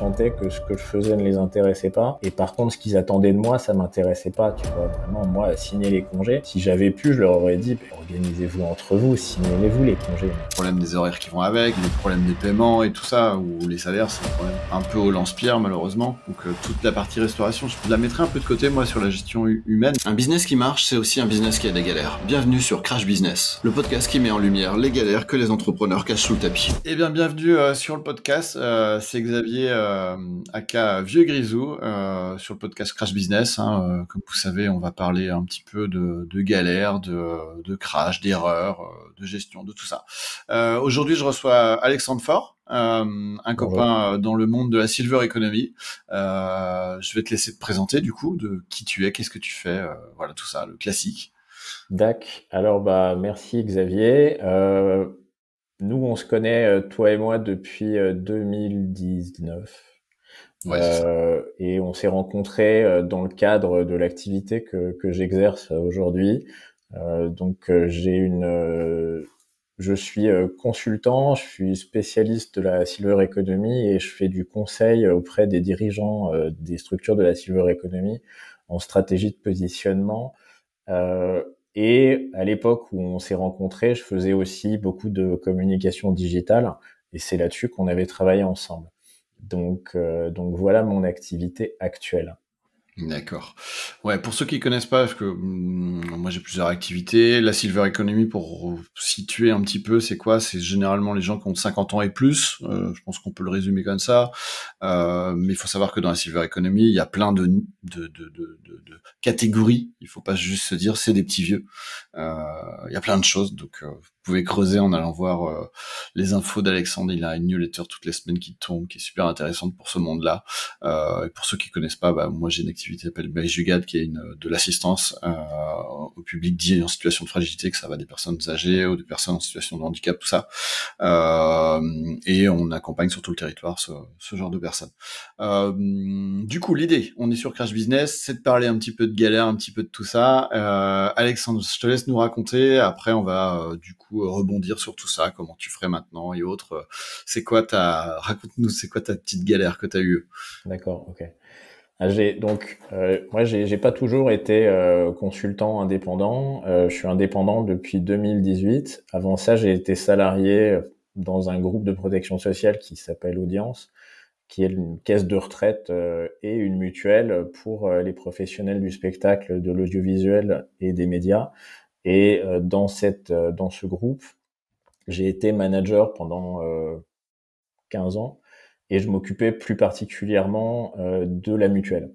sentais que ce que je faisais ne les intéressait pas. Et par contre, ce qu'ils attendaient de moi, ça m'intéressait pas. Tu vois, vraiment, moi, signer les congés, si j'avais pu, je leur aurais dit, organisez-vous entre vous, signez-vous les congés. Les problèmes des horaires qui vont avec, les problèmes des paiements et tout ça, ou les salaires, c'est quand même un peu au lance-pierre, malheureusement. Donc, toute la partie restauration, je la mettrai un peu de côté, moi, sur la gestion humaine. Un business qui marche, c'est aussi un business qui a des galères. Bienvenue sur Crash Business, le podcast qui met en lumière les galères que les entrepreneurs cachent sous le tapis. Eh bien, bienvenue sur le podcast. C'est Xavier, aka Vieux Grisou, sur le podcast Crash Business. Comme vous savez, on va parler un petit peu de galères, de crash, d'erreurs, de gestion, de tout ça. Aujourd'hui, je reçois Alexandre Faure, un copain dans le monde de la Silver Economy. Je vais te laisser te présenter du coup, de qui tu es, qu'est-ce que tu fais, voilà tout ça, le classique. Dac. Alors merci Xavier. Nous on se connaît toi et moi depuis 2019. Ouais, c'est ça. Et on s'est rencontrés dans le cadre de l'activité que j'exerce aujourd'hui. Je suis consultant, je suis spécialiste de la Silver Economy et je fais du conseil auprès des dirigeants des structures de la Silver Economy en stratégie de positionnement. Et à l'époque où on s'est rencontrés, je faisais aussi beaucoup de communication digitale et c'est là-dessus qu'on avait travaillé ensemble. Donc voilà mon activité actuelle. D'accord. Ouais, pour ceux qui connaissent pas, parce que moi j'ai plusieurs activités. La Silver Economy, pour situer un petit peu, c'est quoi? C'est généralement les gens qui ont 50 ans et plus. Je pense qu'on peut le résumer comme ça. Mais il faut savoir que dans la Silver Economy, il y a plein de catégories. Il faut pas juste se dire c'est des petits vieux. Il y a plein de choses. Donc vous pouvez creuser en allant voir les infos d'Alexandre. Il a une newsletter toutes les semaines qui tombe, qui est super intéressante pour ce monde-là. Et pour ceux qui connaissent pas, moi j'ai une activité qui s'appelle Jugad, qui est de l'assistance au public dit en situation de fragilité, que ça va des personnes âgées ou des personnes en situation de handicap, tout ça. Et on accompagne sur tout le territoire ce genre de personnes. Du coup, l'idée, on est sur Crash Business, c'est de parler un petit peu de galère, un petit peu de tout ça. Alexandre, je te laisse nous raconter. Après, on va du coup rebondir sur tout ça, comment tu ferais maintenant et autres. Raconte-nous, c'est quoi ta petite galère que t'as eue? D'accord, ok. Moi j'ai pas toujours été consultant indépendant. Je suis indépendant depuis 2018. Avant ça, j'ai été salarié dans un groupe de protection sociale qui s'appelle Audience, qui est une caisse de retraite et une mutuelle pour les professionnels du spectacle, de l'audiovisuel et des médias. Et dans ce groupe, j'ai été manager pendant 15 ans et je m'occupais plus particulièrement de la mutuelle.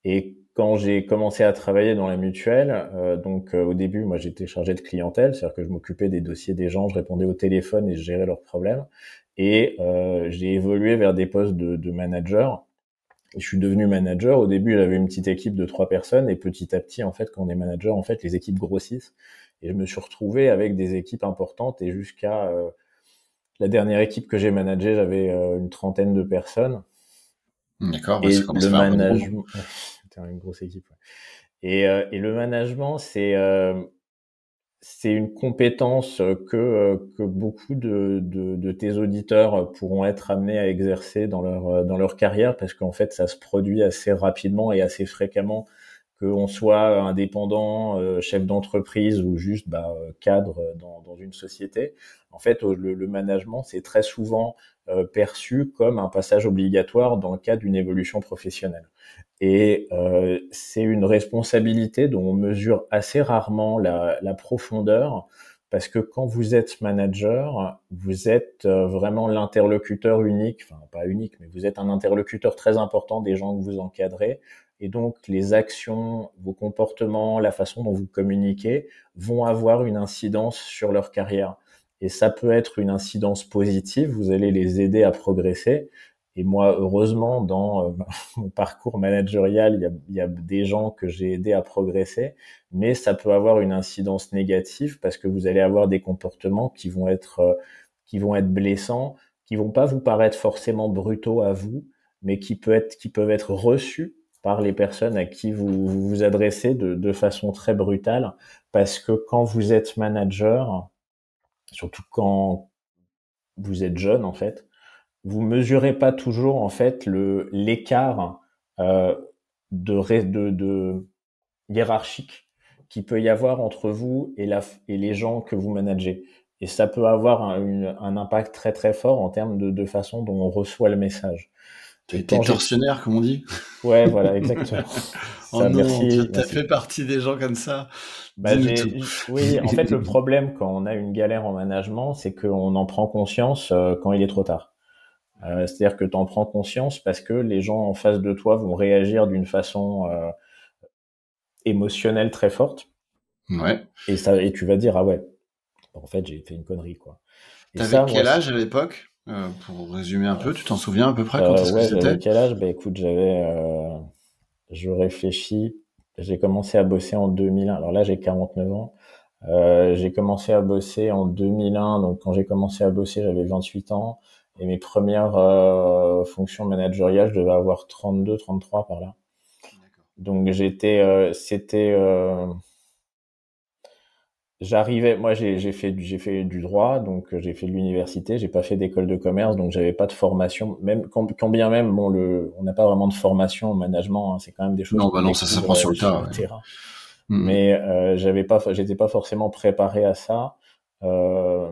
Et quand j'ai commencé à travailler dans la mutuelle, au début, moi j'étais chargé de clientèle, c'est-à-dire que je m'occupais des dossiers des gens, je répondais au téléphone et je gérais leurs problèmes. Et j'ai évolué vers des postes de manager. Et je suis devenu manager. Au début, j'avais une petite équipe de 3 personnes et petit à petit, en fait, quand on est manager, en fait, les équipes grossissent. Et je me suis retrouvé avec des équipes importantes et jusqu'à la dernière équipe que j'ai managée, j'avais une trentaine de personnes. D'accord, ouais, ça Et commence le à faire un peu de monde. management, c'était une grosse équipe. Ouais. Et le management, c'est une compétence que beaucoup de tes auditeurs pourront être amenés à exercer dans leur carrière parce qu'en fait, ça se produit assez rapidement et assez fréquemment, qu'on soit indépendant, chef d'entreprise ou juste cadre dans une société. En fait, le management, c'est très souvent perçu comme un passage obligatoire dans le cadre d'une évolution professionnelle. Et c'est une responsabilité dont on mesure assez rarement la profondeur, parce que quand vous êtes manager, vous êtes vraiment l'interlocuteur unique, enfin pas unique, mais vous êtes un interlocuteur très important des gens que vous encadrez. Et donc les actions, vos comportements, la façon dont vous communiquez vont avoir une incidence sur leur carrière. Et ça peut être une incidence positive, vous allez les aider à progresser. Et moi, heureusement, dans mon parcours managérial, il y a des gens que j'ai aidés à progresser, mais ça peut avoir une incidence négative parce que vous allez avoir des comportements qui vont être blessants, qui vont pas vous paraître forcément brutaux à vous, mais qui peuvent être reçus par les personnes à qui vous vous adressez de façon très brutale, parce que quand vous êtes manager, surtout quand vous êtes jeune en fait, vous mesurez pas toujours en fait l'écart euh, de hiérarchique qu'il peut y avoir entre vous et les gens que vous managez. Et ça peut avoir un impact très très fort en termes de façon dont on reçoit le message. T'as Et été quand j'ai, tortionnaire, comme on dit. ouais, voilà, exactement. Oh Ça, non, merci, t'as merci. fait partie des gens comme ça. Bah, Dis-nous tout. oui, en fait, le problème quand on a une galère en management, c'est qu'on en prend conscience quand il est trop tard. C'est-à-dire que tu en prends conscience parce que les gens en face de toi vont réagir d'une façon émotionnelle très forte, Ouais. et tu vas dire ah ouais, en fait j'ai fait une connerie quoi. Et T'avais ça, moi, quel âge à l'époque? Pour résumer un peu, tu t'en souviens à peu près quand est-ce que ouais, c'était? j'avais quel âge? Bah écoute, je réfléchis, j'ai commencé à bosser en 2001. Alors là, j'ai 49 ans. J'ai commencé à bosser en 2001, donc quand j'ai commencé à bosser, j'avais 28 ans, et mes premières fonctions managériales, je devais avoir 32, 33 par là. D'accord. Donc j'arrivais, moi j'ai fait du droit, donc j'ai fait de l'université, j'ai pas fait d'école de commerce, donc j'avais pas de formation, même quand bien même bon on n'a pas vraiment de formation au management, hein, c'est quand même des choses Non, qu'on bah non, ça découvre s'apprend sur le sur tas, le ouais. terrain. Mhm. Mais j'étais pas forcément préparé à ça. Euh,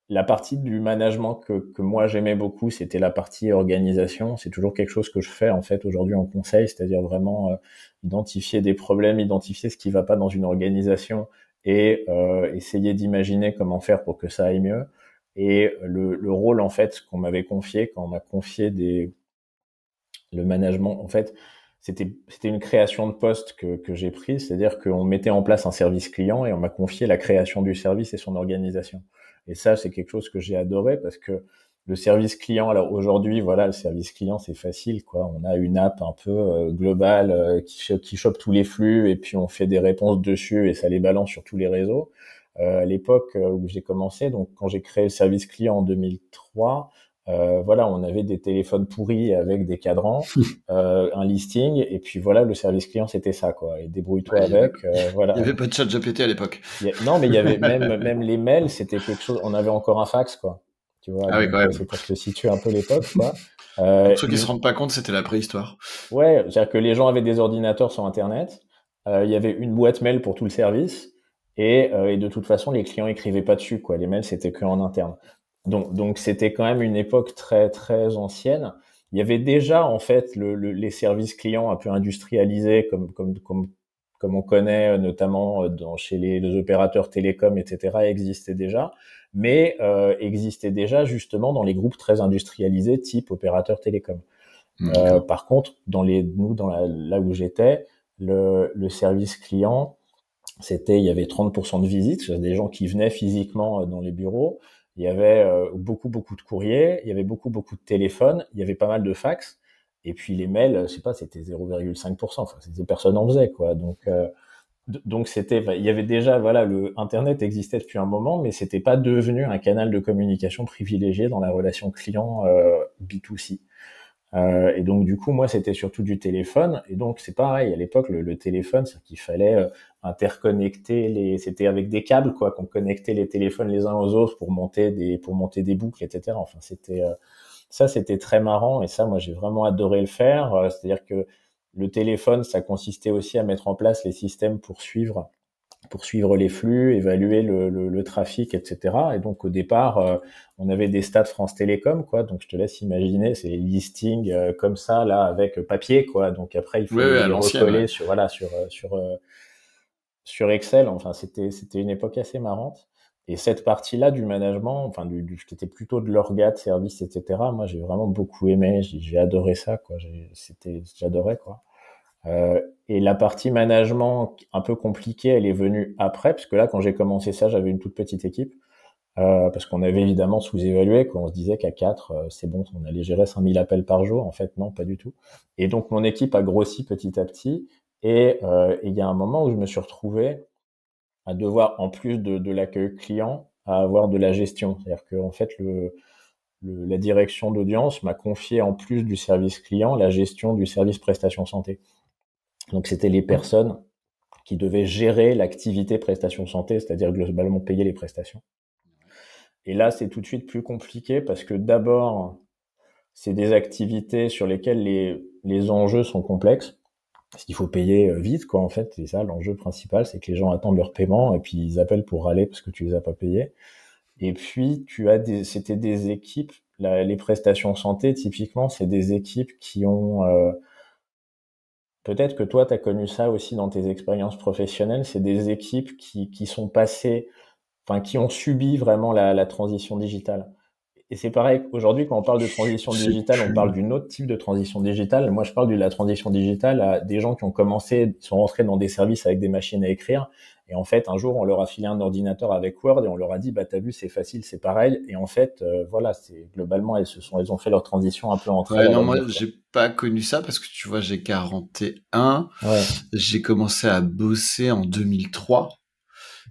la partie du management que moi j'aimais beaucoup, c'était la partie organisation. C'est toujours quelque chose que je fais en fait aujourd'hui en conseil, c'est-à-dire vraiment identifier des problèmes, identifier ce qui va pas dans une organisation et essayer d'imaginer comment faire pour que ça aille mieux. Et le rôle en fait qu'on m'avait confié quand on m'a confié le management, en fait, c'était une création de poste que j'ai prise, c'est-à-dire qu'on mettait en place un service client et on m'a confié la création du service et son organisation. Et ça, c'est quelque chose que j'ai adoré parce que le service client, alors aujourd'hui, voilà, le service client, c'est facile, quoi. On a une app un peu globale qui chope tous les flux et puis on fait des réponses dessus et ça les balance sur tous les réseaux. À l'époque où j'ai commencé, donc quand j'ai créé le service client en 2003, voilà, on avait des téléphones pourris avec des cadrans, un listing, et puis voilà, le service client, c'était ça, quoi. Et débrouille-toi Ouais, avec, il y voilà. avait pas de chat GPT à l'époque. Non, mais il y avait même les mails, c'était quelque chose. On avait encore un fax, quoi. Tu vois, Ah oui, donc quand même. c'est pour te situer un peu l'époque, quoi. Pour ceux qui se Une... rendent pas compte, c'était la préhistoire. Ouais, c'est-à-dire que les gens avaient des ordinateurs sur Internet. Il y avait une boîte mail pour tout le service, et de toute façon, les clients écrivaient pas dessus, quoi. Les mails, c'était que en interne. Donc c'était quand même une époque très très ancienne. Il y avait déjà en fait les services clients un peu industrialisés comme on connaît notamment chez les opérateurs télécoms, etc. existaient déjà, mais existaient déjà justement dans les groupes très industrialisés type opérateurs télécoms. D'accord. Par contre, là où j'étais, le service client, il y avait 30% de visites, c'est des gens qui venaient physiquement dans les bureaux. Il y avait beaucoup de courriers, il y avait beaucoup de téléphones, il y avait pas mal de fax. Et puis les mails, je sais pas, c'était 0,5%. Enfin, personne en faisait, quoi. Donc il y avait déjà, voilà, le Internet existait depuis un moment, mais c'était pas devenu un canal de communication privilégié dans la relation client B2C. Et donc du coup, moi, c'était surtout du téléphone. Et donc c'est pareil, à l'époque, le téléphone, c'est qu'il fallait interconnecter c'était avec des câbles quoi, qu'on connectait les téléphones les uns aux autres pour monter des boucles, etc. Enfin, c'était très marrant. Et ça, moi, j'ai vraiment adoré le faire. C'est-à-dire que le téléphone, ça consistait aussi à mettre en place les systèmes pour suivre les flux, évaluer le trafic, etc. Et donc au départ, on avait des stats France Télécom, quoi. Donc je te laisse imaginer, c'est les listings comme ça là avec papier, quoi. Donc après il Oui, fallait oui, à les l'ancienne, ouais. recoller sur Excel. Enfin c'était une époque assez marrante. Et cette partie-là du management, enfin c'était plutôt de l'orga, de service, etc. Moi j'ai vraiment beaucoup aimé, j'ai adoré ça, quoi. J'adorais, quoi. Et la partie management un peu compliquée, elle est venue après, parce que là, quand j'ai commencé ça, j'avais une toute petite équipe, parce qu'on avait évidemment sous-évalué, quoi. On se disait qu'à 4, c'est bon, on allait gérer 5000 appels par jour. En fait, non, pas du tout. Et donc, mon équipe a grossi petit à petit, et il y a un moment où je me suis retrouvé à devoir, en plus de l'accueil client, à avoir de la gestion. C'est-à-dire que, en fait, la direction d'audience m'a confié, en plus du service client, la gestion du service prestation santé. Donc, c'était les personnes qui devait gérer l'activité prestation santé, c'est-à-dire globalement payer les prestations. Et là, c'est tout de suite plus compliqué parce que d'abord, c'est des activités sur lesquelles les enjeux sont complexes. Parce qu'il faut payer vite, quoi, en fait. C'est ça, l'enjeu principal, c'est que les gens attendent leur paiement et puis ils appellent pour râler parce que tu les as pas payés. Et puis, c'était des équipes, les prestations santé, typiquement, c'est des équipes qui ont, peut-être que toi, tu as connu ça aussi dans tes expériences professionnelles, c'est des équipes qui sont passées, enfin, qui ont subi vraiment la transition digitale. Et c'est pareil, aujourd'hui, quand on parle de transition Je sais digitale, on parle plus. d'une autre type de transition digitale. Moi, je parle de la transition digitale à des gens qui ont commencé, sont rentrés dans des services avec des machines à écrire. Et en fait, un jour, on leur a filé un ordinateur avec Word et on leur a dit, bah, t'as vu, c'est facile, c'est pareil. Et en fait, voilà, c'est, globalement, elles ont fait leur transition un peu en Ouais, trail à non, la moi, dure, quoi. j'ai pas connu ça parce que tu vois, j'ai 41. Ouais, J'ai commencé à bosser en 2003,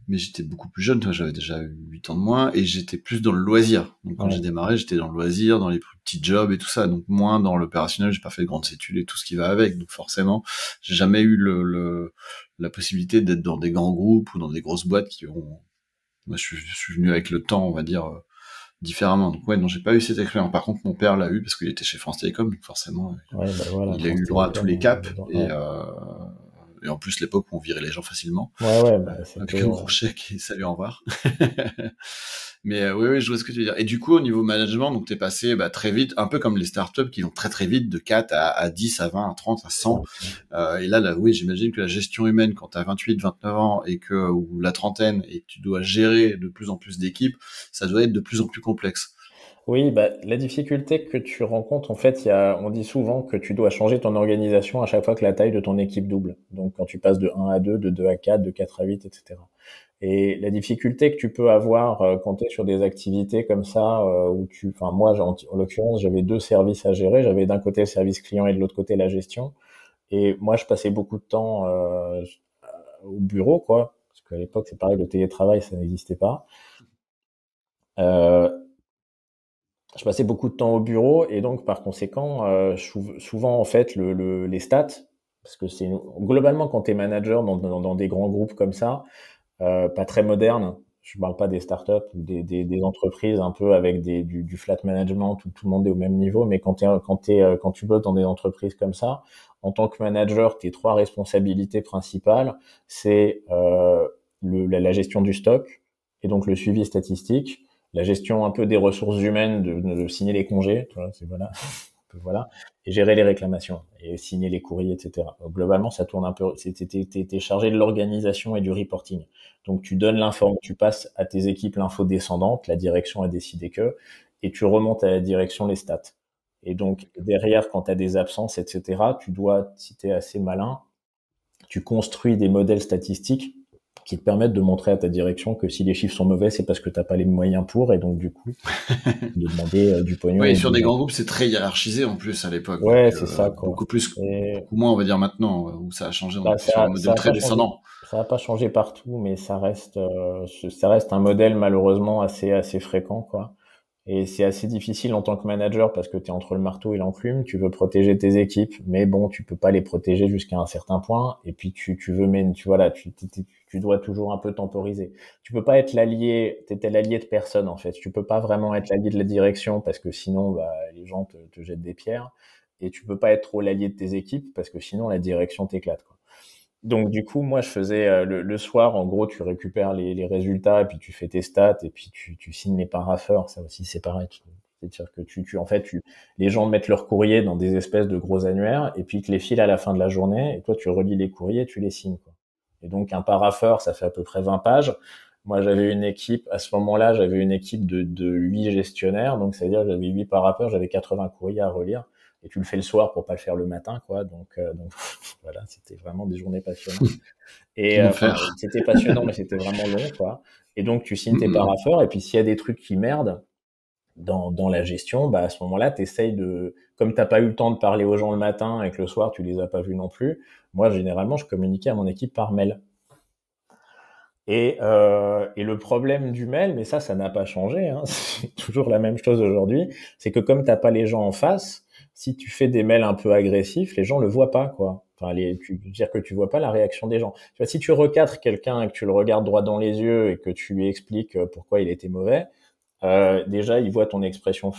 mais j'étais beaucoup plus jeune, toi, j'avais déjà 8 ans de moins et j'étais plus dans le loisir. Donc, quand j'ai ouais. démarré, j'étais dans le loisir, dans les plus petits jobs et tout ça. Donc, moins dans l'opérationnel, j'ai pas fait de grandes études et tout ce qui va avec. Donc, forcément, j'ai jamais eu la possibilité d'être dans des grands groupes ou dans des grosses boîtes qui ont, moi, je suis venu avec le temps, on va dire, différemment. Donc, ouais, non, j'ai pas eu cette expérience. Par contre, mon père l'a eu parce qu'il était chez France Télécom, donc forcément, Ouais, bah voilà, il a eu France le droit à tous Télécom, les hein, caps ouais. et en plus l'époque où on virait les gens facilement Ouais, ouais, bah avec c'était, un gros chèque et salut au revoir. Mais oui, oui, je vois ce que tu veux dire. Et du coup, au niveau management, donc t'es passé bah, très vite, un peu comme les startups qui vont très très vite de 4 à 10, à 20, à 30, à c'est ça. 100. Et là, oui, j'imagine que la gestion humaine, quand t'as 28, 29 ans et que ou la trentaine et que tu dois gérer de plus en plus d'équipes, ça doit être de plus en plus complexe. Oui, bah, la difficulté que tu rencontres, en fait, on dit souvent que tu dois changer ton organisation à chaque fois que la taille de ton équipe double. Donc, quand tu passes de 1 à 2, de 2 à 4, de 4 à 8, etc. Et la difficulté que tu peux avoir quand tu es sur des activités comme ça, enfin, moi, en l'occurrence, j'avais deux services à gérer. J'avais d'un côté le service client et de l'autre côté la gestion. Et moi, je passais beaucoup de temps au bureau, quoi. Parce qu'à l'époque, c'est pareil, le télétravail, ça n'existait pas. Euh, je passais beaucoup de temps au bureau et donc par conséquent, souvent en fait les stats, parce que c'est globalement quand tu es manager dans des grands groupes comme ça, pas très modernes, je parle pas des startups ou des entreprises un peu avec du flat management où tout le monde est au même niveau, mais quand tu bosses dans des entreprises comme ça, en tant que manager, tes trois responsabilités principales, c'est la gestion du stock et donc le suivi statistique, la gestion un peu des ressources humaines, de signer les congés, tu vois, c'est voilà, voilà, et gérer les réclamations et signer les courriers, etc. Donc, globalement, ça tourne un peu. T'es chargé de l'organisation et du reporting. Donc tu donnes l'information, tu passes à tes équipes l'info descendante, la direction a décidé que, et tu remontes à la direction les stats. Et donc derrière, quand tu as des absences, etc., tu dois, si tu es assez malin, tu construis des modèles statistiques qui te permettent de montrer à ta direction que si les chiffres sont mauvais, c'est parce que t'as pas les moyens pour, et donc du coup, de demander du pognon Oui, et ou sur de des l'argent. grands groupes, c'est très hiérarchisé en plus à l'époque, Ouais, donc c'est ça, quoi. Et beaucoup moins, on va dire maintenant, où ça a changé, on est bah, plus sur un modèle ça a très pas changé. descendant. Ça a pas changé partout, mais ça reste un modèle malheureusement assez fréquent, quoi. Et c'est assez difficile en tant que manager parce que tu es entre le marteau et l'enclume, tu veux protéger tes équipes, mais bon, tu peux pas les protéger jusqu'à un certain point. Et puis tu veux, mais voilà, tu dois toujours un peu temporiser. Tu peux pas être t'étais l'allié de personne en fait. Tu peux pas vraiment être l'allié de la direction parce que sinon, bah, les gens te jettent des pierres. Et tu peux pas être trop l'allié de tes équipes parce que sinon la direction t'éclate, quoi. Donc du coup, moi, je faisais le soir, en gros, tu récupères les résultats et puis tu fais tes stats et puis tu signes les parapheurs. Ça aussi, c'est pareil. C'est-à-dire que en fait, les gens mettent leur courrier dans des espèces de gros annuaires et puis ils te les filent à la fin de la journée et toi, tu relis les courriers et tu les signes, quoi. Et donc, un parapheur, ça fait à peu près 20 pages. Moi, j'avais une équipe, à ce moment-là, j'avais une équipe de 8 gestionnaires. Donc, c'est-à-dire que j'avais 8 parapheurs, j'avais 80 courriers à relire. Et tu le fais le soir pour pas le faire le matin, quoi. Donc voilà, c'était vraiment des journées passionnantes. Et enfin, L'enfer. c'était passionnant, mais c'était vraiment long, quoi. Et donc, tu signes tes Mhm. parapheurs, et puis s'il y a des trucs qui merdent dans la gestion, bah, à ce moment-là, t'essayes comme t'as pas eu le temps de parler aux gens le matin et que le soir, tu les as pas vus non plus, moi, généralement, je communiquais à mon équipe par mail. Et le problème du mail, mais ça n'a pas changé, hein, c'est toujours la même chose aujourd'hui, c'est que comme t'as pas les gens en face, si tu fais des mails un peu agressifs, les gens le voient pas, quoi. Enfin, tu veux dire que tu vois pas la réaction des gens. Tu vois, si tu recadres quelqu'un et que tu le regardes droit dans les yeux et que tu lui expliques pourquoi il était mauvais, déjà il voit ton expression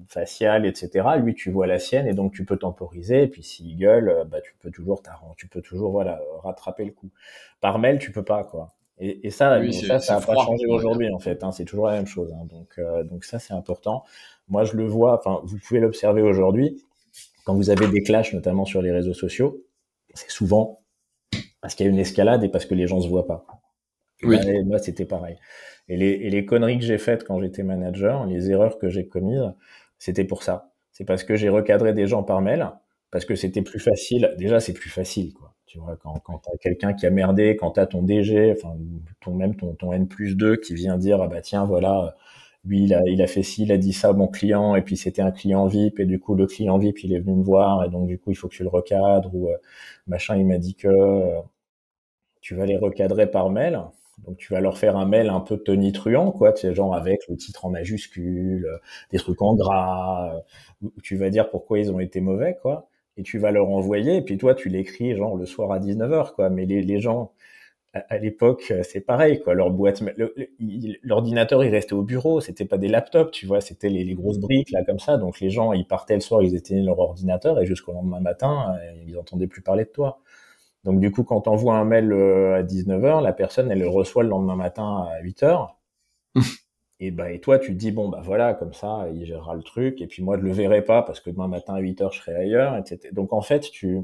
faciale, etc. Lui, tu vois la sienne et donc tu peux temporiser. Et puis s'il gueule, bah tu peux toujours voilà rattraper le coup. Par mail, tu peux pas quoi. Et ça, Oui, bon, ça c'est a pas froid, changé on va dire. aujourd'hui en fait. Hein, c'est toujours la même chose. Hein, donc ça c'est important. Moi, je le vois. Enfin, vous pouvez l'observer aujourd'hui quand vous avez des clashs, notamment sur les réseaux sociaux. C'est souvent parce qu'il y a une escalade et parce que les gens se voient pas. Et Oui, ben, moi, c'était pareil. Et les conneries que j'ai faites quand j'étais manager, les erreurs que j'ai commises, c'était pour ça. C'est parce que j'ai recadré des gens par mail, parce que c'était plus facile. Déjà, c'est plus facile, quoi. Tu vois, quand t'as quelqu'un qui a merdé, quand t'as ton DG, enfin, ton N plus 2 qui vient dire, ah bah tiens, voilà, lui, il a fait ci, il a dit ça à mon client, et puis c'était un client VIP, et du coup, le client VIP, il est venu me voir, et donc, du coup, il faut que tu le recadres, ou machin, il m'a dit que, tu vas les recadrer par mail. Donc tu vas leur faire un mail un peu tonitruant, quoi, tu sais, genre avec le titre en majuscule, des trucs en gras, où tu vas dire pourquoi ils ont été mauvais, quoi. Et tu vas leur envoyer, et puis toi tu l'écris genre le soir à 19h, quoi. Mais les gens, à l'époque, c'est pareil, quoi. Leur boîte, l'ordinateur, il restait au bureau, c'était pas des laptops, tu vois, c'était les grosses briques, là, comme ça. Donc les gens, ils partaient le soir, ils éteignaient leur ordinateur, et jusqu'au lendemain matin, ils entendaient plus parler de toi. Donc du coup, quand tu envoies un mail à 19h, la personne, elle le reçoit le lendemain matin à 8h. Et toi, tu te dis, bon, bah voilà, comme ça, il gérera le truc. Et puis moi, je le verrai pas parce que demain matin à 8h, je serai ailleurs, etc. Donc en fait, tu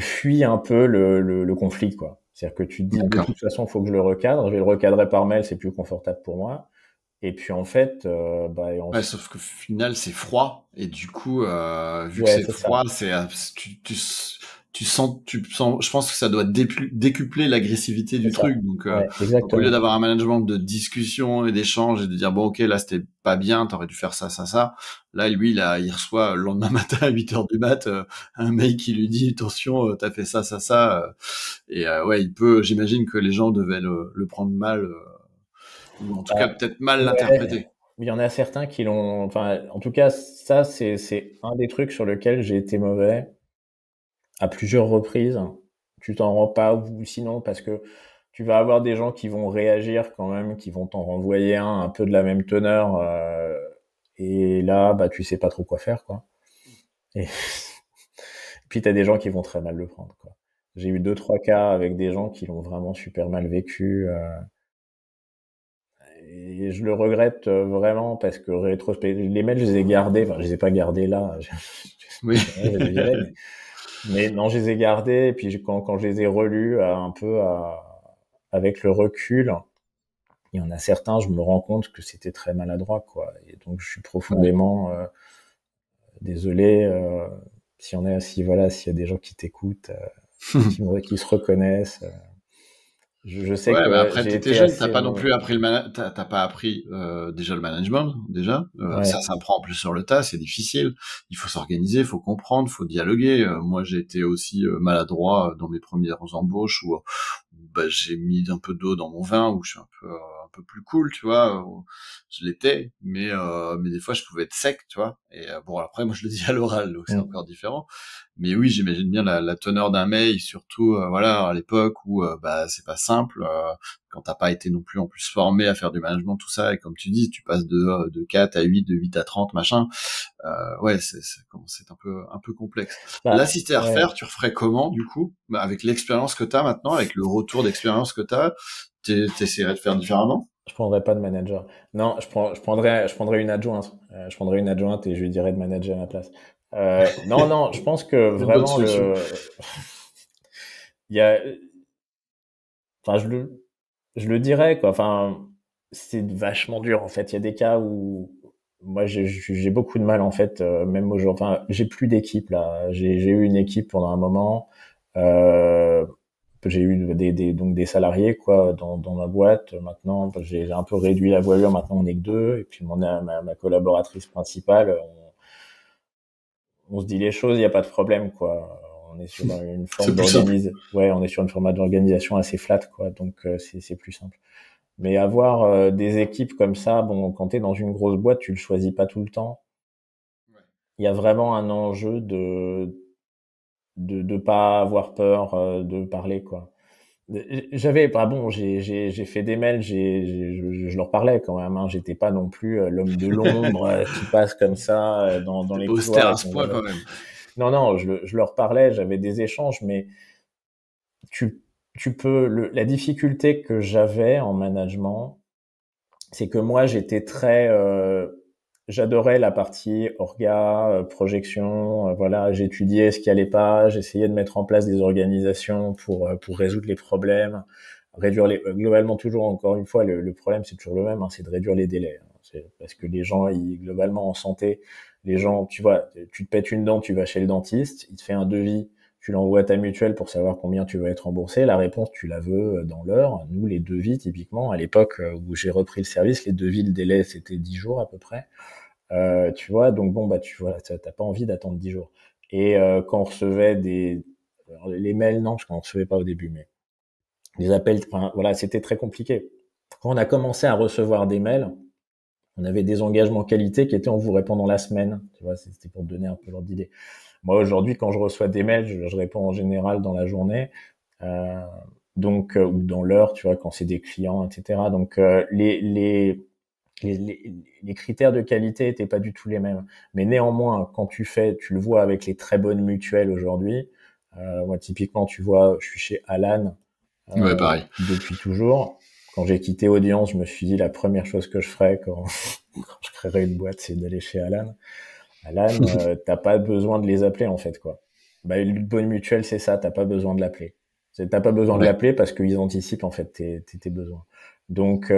fuis un peu le conflit, quoi. C'est-à-dire que tu te dis, de d'accord. toute façon, il faut que je le recadre. Je vais le recadrer par mail, c'est plus confortable pour moi. Et puis en fait, Ouais, sauf qu'au final, c'est froid. Et du coup, vu que ouais, c'est c'est ça. froid, tu sens, je pense que ça doit décupler l'agressivité C'est du ça. truc. Ouais, Donc au lieu exactement. d'avoir un management de discussion et d'échange et de dire, bon, ok, là, c'était pas bien, t'aurais dû faire ça, ça, ça. Là, lui, il reçoit le lendemain matin à 8h du mat, un mail qui lui dit, attention, t'as fait ça, ça, ça. Ouais, j'imagine que les gens devaient le prendre mal, ou en tout cas, Bah, peut-être mal ouais. l'interpréter. Il y en a certains qui l'ont. Enfin, en tout cas, ça, c'est un des trucs sur lequel j'ai été mauvais à plusieurs reprises. Tu t'en rends pas, ou sinon, parce que tu vas avoir des gens qui vont réagir quand même, qui vont t'en renvoyer un peu de la même teneur. Et là, bah, tu sais pas trop quoi faire, quoi. Et puis, t'as des gens qui vont très mal le prendre, quoi. J'ai eu deux, trois cas avec des gens qui l'ont vraiment super mal vécu. Et je le regrette vraiment parce que les mails, je les ai gardés. Enfin, je les ai pas gardés là. Oui. Je les ai virés, mais non, je les ai gardés. Et puis quand je les ai relus avec le recul, il y en a certains, je me rends compte que c'était très maladroit, quoi. Et donc, je suis Ouais. profondément désolé si voilà, s'il y a des gens qui t'écoutent, qui se reconnaissent. Je sais Ouais, mais que après, j'ai t'étais été jeune, t'as assez pas non mauvais. plus appris t'as pas appris déjà le management, déjà. Ça Ouais, s'apprend en plus sur le tas, c'est difficile. Il faut s'organiser, il faut comprendre, il faut dialoguer. Moi, j'ai été aussi maladroit dans mes premières embauches où bah, j'ai mis un peu d'eau dans mon vin, où je suis un peu plus cool, tu vois. Où je l'étais, mais des fois, je pouvais être sec, tu vois. Et bon, après, moi, je le dis à l'oral, donc c'est mm, encore différent. Mais oui, j'imagine bien la teneur d'un mail, surtout voilà à l'époque où bah c'est pas simple quand t'as pas été non plus en plus formé à faire du management tout ça et comme tu dis, tu passes de 4 à 8, de 8 à 30 machin. Ouais, c'est un peu complexe. Là, bah, si c'était à ouais. refaire, tu referais comment du coup? Bah, avec l'expérience que t'as maintenant, avec le retour d'expérience que t'as, t'essaierais de faire différemment? Je prendrais pas de manager. Non, je prendrais une adjointe. Je prendrais une adjointe et je lui dirais de manager à ma place. Non, non, je pense que C'est une bonne vraiment solution. il y a, enfin, je le dirais, quoi. Enfin, c'est vachement dur, en fait. Il y a des cas où, moi, j'ai beaucoup de mal, en fait, même aujourd'hui. Enfin, j'ai plus d'équipe, là. J'ai eu une équipe pendant un moment. Euh, j'ai eu donc des salariés, quoi, dans ma boîte. Maintenant, j'ai un peu réduit la voilure. Maintenant, on est que deux. Et puis, ma collaboratrice principale, on se dit les choses, il n'y a pas de problème, quoi. On est sur une C'est forme plus simple. ouais, on est sur une format d'organisation assez flat, quoi. Donc, c'est plus simple. Mais avoir des équipes comme ça, bon, quand t'es dans une grosse boîte, tu le choisis pas tout le temps. Il y a vraiment un enjeu de pas avoir peur de parler, quoi. J'avais, bah bon, j'ai fait des mails, je leur parlais quand même, hein. J'étais pas non plus l'homme de l'ombre qui passe comme ça dans C'est les pas austère couloirs à et ce qu'on point voit. quand même. Non, non, je leur parlais, j'avais des échanges, mais tu, tu peux, la difficulté que j'avais en management, c'est que moi, j'étais très, j'adorais la partie orga, projection, voilà, j'étudiais ce qui allait pas, j'essayais de mettre en place des organisations pour résoudre les problèmes, réduire les, globalement toujours, encore une fois, le problème, c'est toujours le même, hein, c'est de réduire les délais. Hein. Parce que les gens, globalement, en santé, les gens, tu vois, tu te pètes une dent, tu vas chez le dentiste, il te fait un devis, tu l'envoies à ta mutuelle pour savoir combien tu vas être remboursé. La réponse, tu la veux dans l'heure. Nous, les devis, typiquement, à l'époque où j'ai repris le service, les devis, le délai, c'était 10 jours à peu près. Tu vois, donc bon, bah, tu vois, t'as pas envie d'attendre 10 jours. Et quand on recevait alors, les mails, non, parce qu'on ne recevait pas au début, mais les appels, enfin, voilà, c'était très compliqué. Quand on a commencé à recevoir des mails, on avait des engagements qualité qui étaient on vous répond dans la semaine. Tu vois, c'était pour te donner un peu l'ordre d'idée. Moi, aujourd'hui, quand je reçois des mails, je réponds en général dans la journée, euh, donc ou dans l'heure, tu vois, quand c'est des clients, etc. Donc les critères de qualité étaient pas du tout les mêmes. Mais néanmoins, quand tu le vois avec les très bonnes mutuelles aujourd'hui. Moi, typiquement, tu vois, je suis chez Alan Ouais, pareil. depuis toujours. Quand j'ai quitté Audience, je me suis dit la première chose que je ferais quand je créerais une boîte, c'est d'aller chez Alan. Alan, t'as pas besoin de les appeler en fait quoi. Bah, une bonne mutuelle, c'est ça, t'as pas besoin de l'appeler. T'as pas besoin de Ouais. l'appeler parce qu'ils anticipent en fait tes besoins. Donc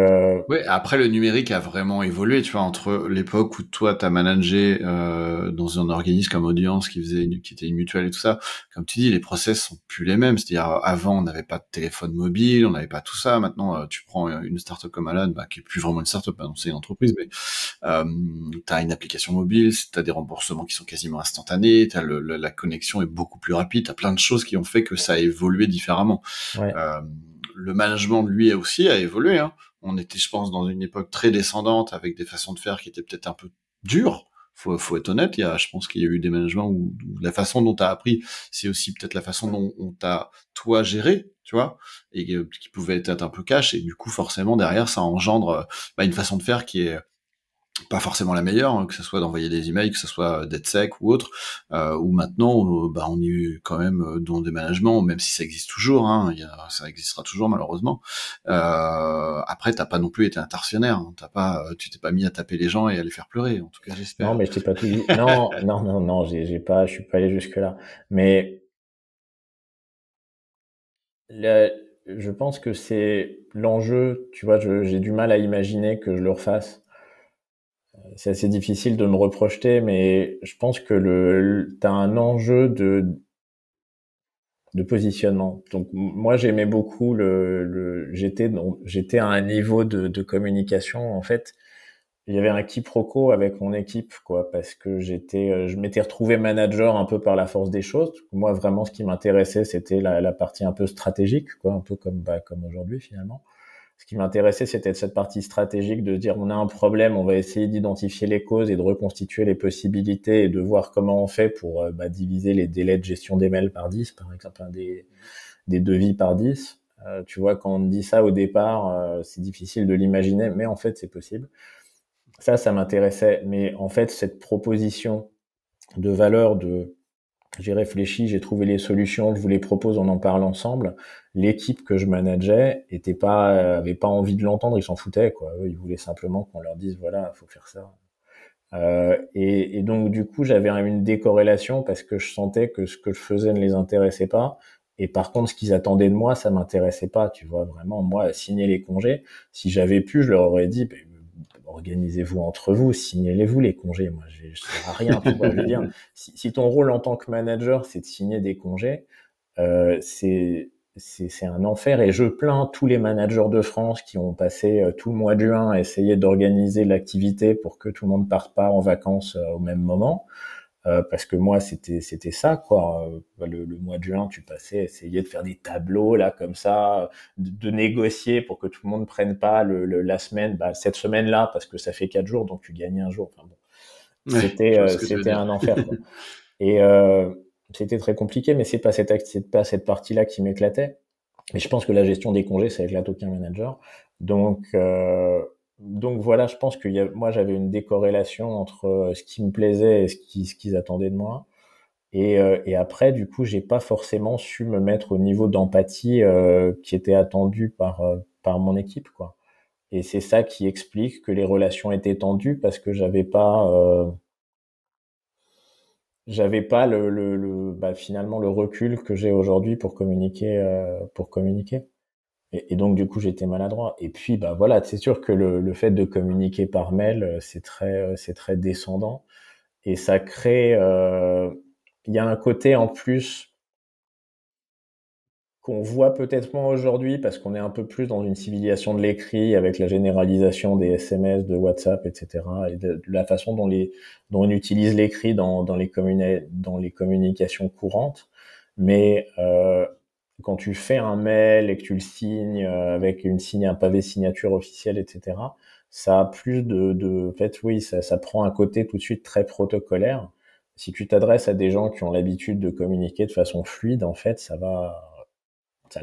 Ouais, après le numérique a vraiment évolué, tu vois, entre l'époque où toi t'as managé dans un organisme comme Audience qui était une mutuelle et tout ça, comme tu dis, les process sont plus les mêmes. C'est-à-dire avant on n'avait pas de téléphone mobile, on n'avait pas tout ça. Maintenant tu prends une startup comme Alan, bah, qui est plus vraiment une startup, hein, c'est une entreprise, mais euh, t'as une application mobile, t'as des remboursements qui sont quasiment instantanés, la connexion est beaucoup plus rapide, t'as plein de choses qui ont fait que ça a évolué différemment. ouais, Euh, le management, lui, aussi a évolué. Hein. On était, je pense, dans une époque très descendante avec des façons de faire qui étaient peut-être un peu dures. Faut être honnête. Je pense qu'il y a eu des managements où la façon dont t'as appris, c'est aussi peut-être la façon dont on t'a toi géré, tu vois, et qui pouvait être un peu cash. Et du coup, forcément, derrière, ça engendre une façon de faire qui est pas forcément la meilleure, hein, que ce soit d'envoyer des emails, que ce soit d'être sec ou autre, ou maintenant, on est quand même dans des managements, même si ça existe toujours, hein, ça existera toujours malheureusement. Après, t'as pas non plus été un tortionnaire, hein, tu t'es pas mis à taper les gens et à les faire pleurer, en tout cas non, j'espère. mais je t'ai pas tout dit. Non, non, non, non, j'ai pas, je suis pas allé jusque là. Mais le- je pense que c'est l'enjeu. Tu vois, j'ai du mal à imaginer que je le refasse. C'est assez difficile de me reprojeter, mais je pense que t'as un enjeu de positionnement. Donc moi j'aimais beaucoup j'étais à un niveau de communication en fait. Il y avait un quiproquo avec mon équipe quoi parce que je m'étais retrouvé manager un peu par la force des choses. Moi vraiment ce qui m'intéressait c'était la partie un peu stratégique quoi, un peu comme aujourd'hui finalement. Ce qui m'intéressait, c'était cette partie stratégique de dire on a un problème, on va essayer d'identifier les causes et de reconstituer les possibilités et de voir comment on fait pour diviser les délais de gestion des mails par 10, par exemple, hein, des devis par 10. Tu vois, quand on dit ça au départ, c'est difficile de l'imaginer, mais en fait, c'est possible. Ça m'intéressait. Mais en fait, cette proposition de valeur j'ai réfléchi, j'ai trouvé les solutions, je vous les propose, on en parle ensemble. L'équipe que je manageais avait pas envie de l'entendre, ils s'en foutaient, quoi. Eux, ils voulaient simplement qu'on leur dise, voilà, faut faire ça. Et donc, du coup, j'avais une décorrélation parce que je sentais que ce que je faisais ne les intéressait pas. Et par contre, ce qu'ils attendaient de moi, ça m'intéressait pas. Tu vois, vraiment, moi, signer les congés, si j'avais pu, je leur aurais dit, ben, organisez-vous entre vous, signez-les-vous les congés. Moi, je sers à rien, tu vois. Je veux dire, si ton rôle en tant que manager, c'est de signer des congés, c'est un enfer. Et je plains tous les managers de France qui ont passé tout le mois de juin à essayer d'organiser l'activité pour que tout le monde parte pas en vacances au même moment. Parce que moi c'était ça quoi. Le mois de juin tu passais à essayer de faire des tableaux là comme ça, de négocier pour que tout le monde prenne pas la semaine, cette semaine là parce que ça fait 4 jours donc tu gagnes un jour. Enfin bon, Ouais, je vois ce que tu veux c'était dire. un enfer quoi. Et c'était très compliqué, mais c'est pas cette partie-là qui m'éclatait. Et je pense que la gestion des congés, ça éclate aucun manager. Donc, donc voilà, je pense moi, j'avais une décorrélation entre ce qui me plaisait et ce qu'ils attendaient de moi. Et après, du coup, j'ai pas forcément su me mettre au niveau d'empathie qui était attendu par mon équipe, quoi. Et c'est ça qui explique que les relations étaient tendues parce que j'avais pas bah, finalement le recul que j'ai aujourd'hui pour communiquer. Et donc du coup j'étais maladroit. Et puis bah voilà, c'est sûr que le fait de communiquer par mail, c'est très descendant et ça crée. Il y a un côté en plus qu'on voit peut-être moins aujourd'hui parce qu'on est un peu plus dans une civilisation de l'écrit avec la généralisation des SMS, de WhatsApp, etc. Et de la façon dont on utilise l'écrit dans les communications courantes. Mais quand tu fais un mail et que tu le signes avec un pavé signature officielle, etc., ça a plus en fait, oui, ça prend un côté tout de suite très protocolaire. Si tu t'adresses à des gens qui ont l'habitude de communiquer de façon fluide, en fait, ça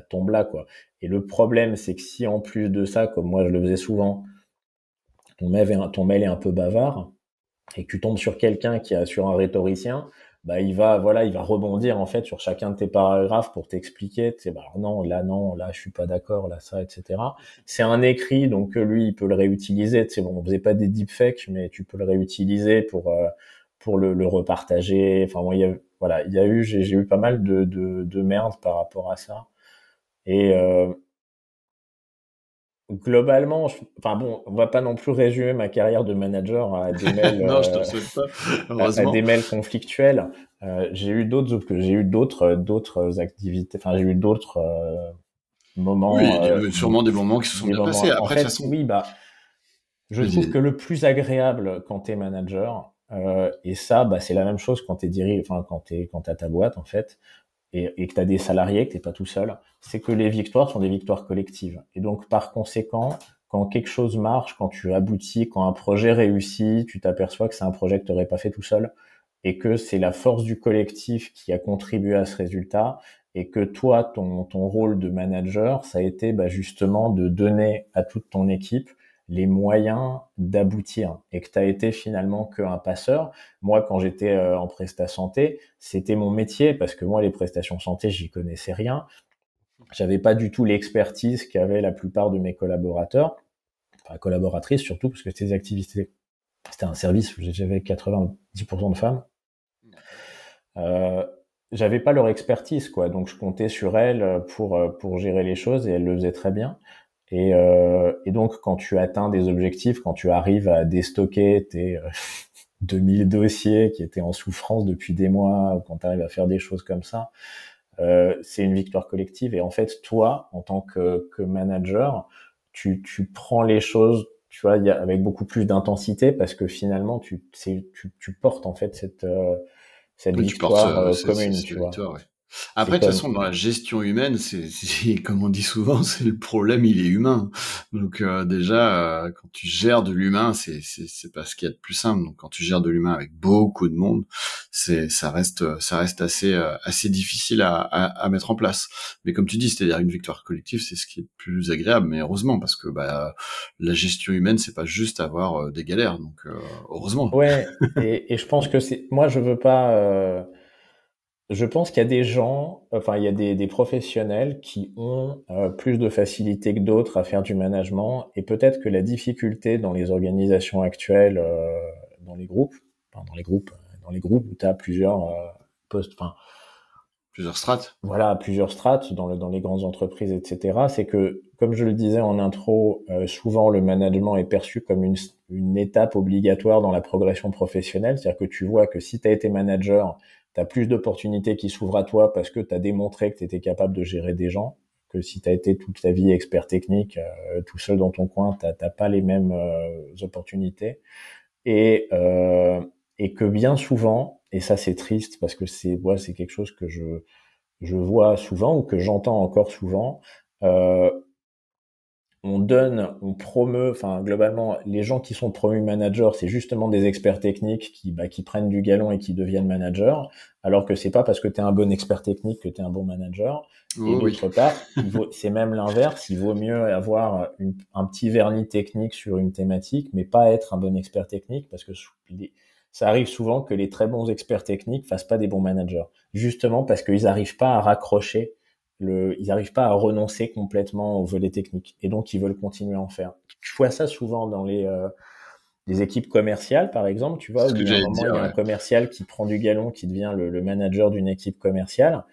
tombe là, quoi. Et le problème, c'est que si en plus de ça, comme moi je le faisais souvent, ton mail est un peu bavard et que tu tombes sur quelqu'un sur un rhétoricien, bah il va rebondir en fait sur chacun de tes paragraphes pour t'expliquer, tu sais, bah non, là je suis pas d'accord, là ça, etc. C'est un écrit, donc lui il peut le réutiliser. Tu sais, bon, on faisait pas des deepfakes, mais tu peux le réutiliser pour le repartager. Enfin bon, voilà, j'ai eu pas mal de merde par rapport à ça. Et globalement, enfin bon, on va pas non plus résumer ma carrière de manager Non, je te le souhaite pas, à heureusement. des mails conflictuels. J'ai eu d'autres activités, enfin j'ai eu d'autres Oui, moments, il y a sûrement des moments qui se sont des bien moments. passés. En Après, de toute fait, façon, oui, bah, je trouve que vas-y. le plus agréable quand t'es manager, et ça, bah, c'est la même chose quand quand t'as ta boîte en fait et que tu as des salariés, que t'es pas tout seul, c'est que les victoires sont des victoires collectives. Et donc, par conséquent, quand quelque chose marche, quand tu aboutis, quand un projet réussit, tu t'aperçois que c'est un projet que tu n'aurais pas fait tout seul et que c'est la force du collectif qui a contribué à ce résultat et que toi, ton rôle de manager, ça a été bah, justement de donner à toute ton équipe les moyens d'aboutir et que tu as été finalement qu'un passeur. Moi, quand j'étais en presta santé, c'était mon métier parce que moi, les prestations santé, j'y connaissais rien. J'avais pas du tout l'expertise qu'avaient la plupart de mes collaborateurs, enfin collaboratrices surtout, parce que c'était un service où j'avais 90% de femmes. Euh, J'avais pas leur expertise, quoi. Donc je comptais sur elles pour gérer les choses et elles le faisaient très bien. Et donc quand tu atteins des objectifs, quand tu arrives à déstocker tes 2000 dossiers qui étaient en souffrance depuis des mois, ou quand tu arrives à faire des choses comme ça, c'est une victoire collective. Et en fait, toi, en tant que manager, tu prends les choses, tu vois, avec beaucoup plus d'intensité parce que finalement, tu portes en fait cette Oui, tu portes victoire commune, cette tu vois. victoire, ouais. C'est Après, de toute comme, façon, dans la gestion humaine, comme on dit souvent, c'est le problème, il est humain. Donc déjà, quand tu gères de l'humain, c'est pas ce qu'il y a de plus simple. Donc quand tu gères de l'humain avec beaucoup de monde, ça reste assez difficile à mettre en place. Mais comme tu dis, c'est-à-dire une victoire collective, c'est ce qui est le plus agréable. Mais heureusement, parce que bah la gestion humaine, c'est pas juste avoir des galères. Donc heureusement. ouais. Et je pense que moi, je veux pas. Je pense qu'il y a des gens, enfin il y a des professionnels qui ont plus de facilité que d'autres à faire du management et peut-être que la difficulté dans les organisations actuelles, dans les groupes, enfin dans les groupes où tu as plusieurs postes, enfin Plusieurs strates. voilà, plusieurs strates dans les grandes entreprises, etc. C'est que, comme je le disais en intro, souvent le management est perçu comme une étape obligatoire dans la progression professionnelle. C'est-à-dire que tu vois que si tu as été manager, tu as plus d'opportunités qui s'ouvrent à toi parce que tu as démontré que tu étais capable de gérer des gens, que si tu as été toute ta vie expert technique, tout seul dans ton coin, t'as pas les mêmes opportunités. Et, euh, et que bien souvent, et ça c'est triste parce que c'est quelque chose que je vois souvent ou que j'entends encore souvent, euh, on promeut, enfin globalement, les gens qui sont promus managers, c'est justement des experts techniques qui prennent du galon et qui deviennent managers, alors que c'est pas parce que tu es un bon expert technique que tu es un bon manager. Et Oh oui. d'autre part, c'est même l'inverse, il vaut mieux avoir un petit vernis technique sur une thématique, mais pas être un bon expert technique, parce que ça arrive souvent que les très bons experts techniques fassent pas des bons managers, justement parce qu'ils n'arrivent pas à raccrocher ils n'arrivent pas à renoncer complètement au volet technique et donc ils veulent continuer à en faire. Tu vois ça souvent dans les équipes commerciales, par exemple, tu C'est vois, ce où que il y a un j'allais moment, dire, il y a un ouais. commercial qui prend du galon, qui devient le manager d'une équipe commerciale,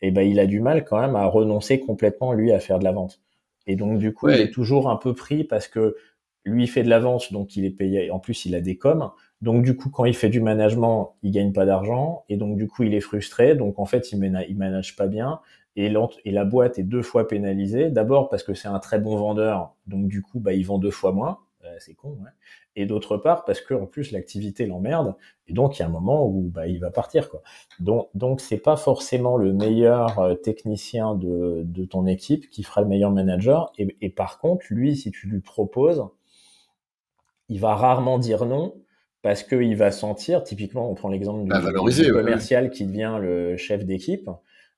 et ben il a du mal quand même à renoncer complètement, lui, à faire de la vente. Et donc, du coup, il est Ouais, toujours un peu pris parce que lui, il fait de la vente, donc il est payé. En plus, il a des coms. Donc, du coup, quand il fait du management, il gagne pas d'argent. Et donc, du coup, il est frustré. Donc, en fait, il manage pas bien. Et la boîte est deux fois pénalisée. D'abord parce que c'est un très bon vendeur. Donc, du coup, bah, il vend deux fois moins. C'est con, ouais. Et d'autre part, parce que en plus, l'activité l'emmerde. Et donc, il y a un moment où bah, il va partir, quoi. Donc c'est pas forcément le meilleur technicien de ton équipe qui fera le meilleur manager. Et par contre, lui, si tu lui proposes, il va rarement dire non parce qu'il va sentir, typiquement, on prend l'exemple bah du valoriser, ouais, ouais. commercial qui devient le chef d'équipe,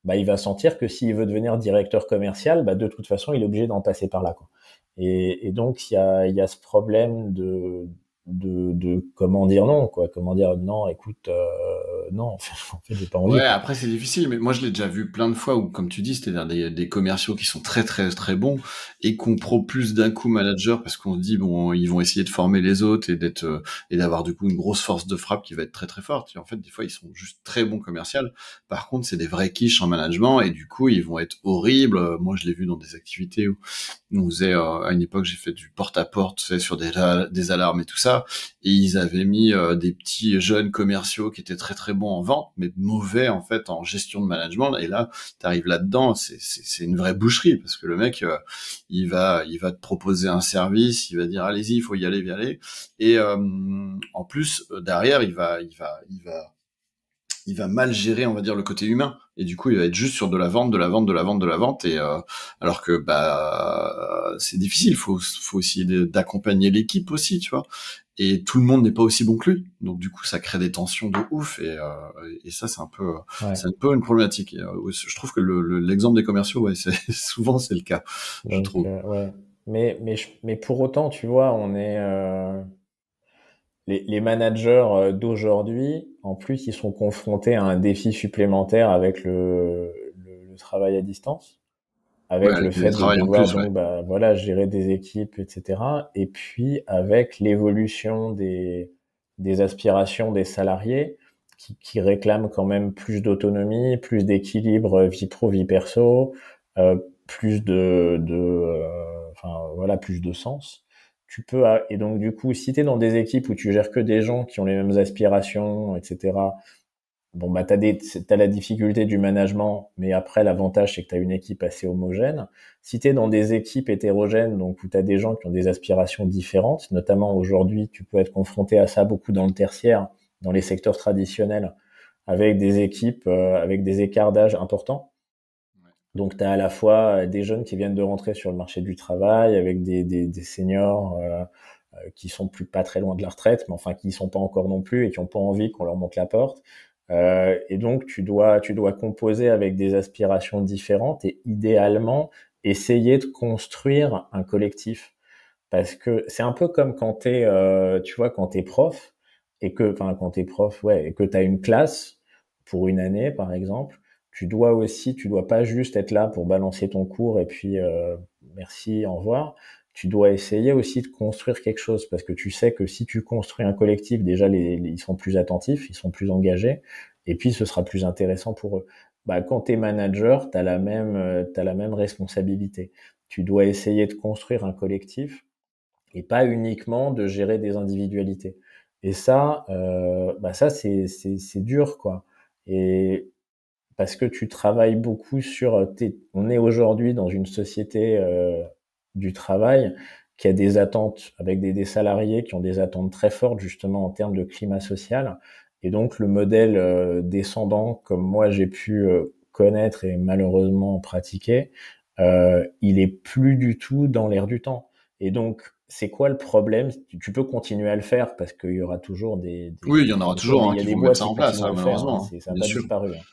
bah, il va sentir que s'il veut devenir directeur commercial, bah, de toute façon, il est obligé d'en passer par là, quoi. Et donc, il y a ce problème de comment dire non, quoi. Comment dire non, écoute, non, en fait, j'ai pas envie, Ouais, quoi. après c'est difficile, mais moi je l'ai déjà vu plein de fois où, comme tu dis, c'est-à-dire des commerciaux qui sont très très très bons et qu'on propulse d'un coup manager parce qu'on se dit bon, ils vont essayer de former les autres et d'être et d'avoir du coup une grosse force de frappe qui va être très très forte. Et en fait, des fois ils sont juste très bons commerciaux. Par contre, c'est des vrais quiches en management et du coup ils vont être horribles. Moi je l'ai vu dans des activités où on faisait à une époque j'ai fait du porte-à-porte, tu sais, sur des alarmes et tout ça, et ils avaient mis des petits jeunes commerciaux qui étaient très très bons en vente mais mauvais en fait en gestion de management. Et là t'arrives là-dedans, c'est une vraie boucherie parce que le mec il va te proposer un service, il va dire allez-y, il faut y aller, et en plus derrière il va mal gérer, on va dire, le côté humain. Et du coup, il va être juste sur de la vente, de la vente, de la vente, de la vente. Et alors que bah c'est difficile. Faut essayer d'accompagner l'équipe aussi, tu vois. Et tout le monde n'est pas aussi bon que lui. Donc du coup, ça crée des tensions de ouf. Et ça, Ouais. c'est un peu une problématique. Et, je trouve que l'exemple des commerciaux, ouais, c'est souvent c'est le cas, je Donc, trouve. ouais. Mais pour autant, tu vois, les managers d'aujourd'hui, en plus, ils sont confrontés à un défi supplémentaire avec le travail à distance, Ouais, avec le avec le fait de travail en devoir plus, ouais. donc, bah, voilà, gérer des équipes, etc. Et puis, avec l'évolution des aspirations des salariés qui réclament quand même plus d'autonomie, plus d'équilibre vie pro, vie perso, euh, plus enfin, voilà, plus de sens. Et donc, du coup, si tu es dans des équipes où tu gères que des gens qui ont les mêmes aspirations, etc., bon, bah, t'as la difficulté du management, mais après, l'avantage, c'est que t'as une équipe assez homogène. Si t'es dans des équipes hétérogènes, donc où t'as des gens qui ont des aspirations différentes, notamment aujourd'hui, tu peux être confronté à ça beaucoup dans le tertiaire, dans les secteurs traditionnels, avec des équipes, avec des écarts d'âge importants. Donc, tu as à la fois des jeunes qui viennent de rentrer sur le marché du travail, avec des seniors qui sont plus pas très loin de la retraite, mais enfin qui y sont pas encore non plus et qui ont pas envie qu'on leur monte la porte. Et donc, tu dois composer avec des aspirations différentes et idéalement essayer de construire un collectif. Parce que c'est un peu comme quand tu vois, quand t'es prof enfin, quand t'es prof, ouais, et que t'as une classe pour une année, par exemple, tu dois pas juste être là pour balancer ton cours et puis merci, au revoir. Tu dois essayer aussi de construire quelque chose parce que tu sais que si tu construis un collectif, déjà ils sont plus attentifs, ils sont plus engagés et puis ce sera plus intéressant pour eux. Bah, quand t'es manager, t'as la même responsabilité. Tu dois essayer de construire un collectif et pas uniquement de gérer des individualités. Et ça, bah ça c'est dur quoi. Et parce que tu travailles beaucoup on est aujourd'hui dans une société du travail qui a des attentes avec des salariés qui ont des attentes très fortes justement en termes de climat social. Et donc le modèle descendant, comme moi j'ai pu connaître et malheureusement pratiquer, il est plus du tout dans l'air du temps. Et donc, c'est quoi le problème? Tu peux continuer à le faire parce qu'il y aura toujours Oui, il y en aura toujours il hein, y a qui des vont mettre boîtes ça qui en place, continuent à hein, le faire, hein, malheureusement, hein, ça n'a bien pas sûr. disparu, hein.